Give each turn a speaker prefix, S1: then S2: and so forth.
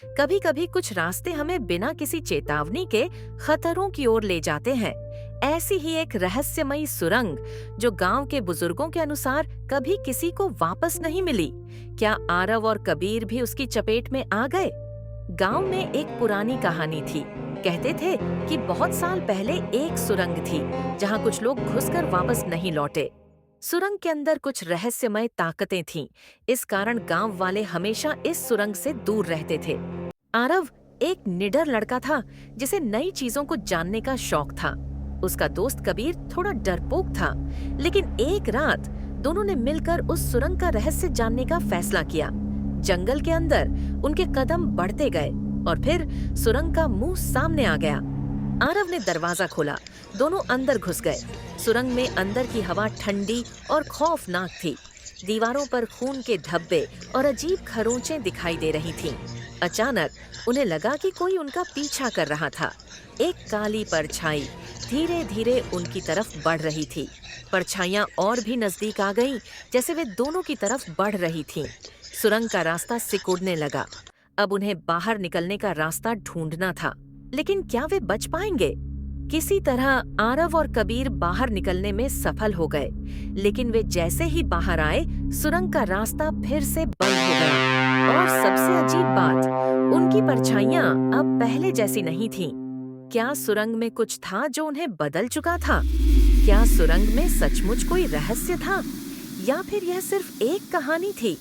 S1: कभी कभी कुछ रास्ते हमें बिना किसी चेतावनी के खतरों की ओर ले जाते हैं। ऐसी ही एक रहस्यमयी सुरंग जो गांव के बुजुर्गों के अनुसार कभी किसी को वापस नहीं मिली। क्या आरव और कबीर भी उसकी चपेट में आ गए? गांव में एक पुरानी कहानी थी। कहते थे कि बहुत साल पहले एक सुरंग थी जहां कुछ लोग घुसकर वापस नहीं लौटे। सुरंग के अंदर कुछ रहस्यमय ताकतें थीं। इस कारण गांव वाले हमेशा इस सुरंग से दूर रहते थे। आरव एक निडर लड़का था जिसे नई चीजों को जानने का शौक था। उसका दोस्त कबीर थोड़ा डरपोक था, लेकिन एक रात दोनों ने मिलकर उस सुरंग का रहस्य जानने का फैसला किया। जंगल के अंदर उनके कदम बढ़ते गए और फिर सुरंग का मुंह सामने आ गया। आरव ने दरवाजा खोला, दोनों अंदर घुस गए। सुरंग में अंदर की हवा ठंडी और खौफनाक थी। दीवारों पर खून के धब्बे और अजीब खरोंचें दिखाई दे रही थीं। अचानक उन्हें लगा कि कोई उनका पीछा कर रहा था। एक काली परछाई धीरे धीरे उनकी तरफ बढ़ रही थी। परछाइयां और भी नजदीक आ गईं, जैसे वे दोनों की तरफ बढ़ रही थीं। सुरंग का रास्ता सिकुड़ने लगा। अब उन्हें बाहर निकलने का रास्ता ढूंढना था, लेकिन क्या वे बच पाएंगे? किसी तरह आरव और कबीर बाहर निकलने में सफल हो गए, लेकिन वे जैसे ही बाहर आए, सुरंग का रास्ता फिर से बंद हो गया। और सबसे अजीब बात, उनकी परछाइयां अब पहले जैसी नहीं थीं। क्या सुरंग में कुछ था जो उन्हें बदल चुका था? क्या सुरंग में सचमुच कोई रहस्य था, या फिर यह सिर्फ एक कहानी थी?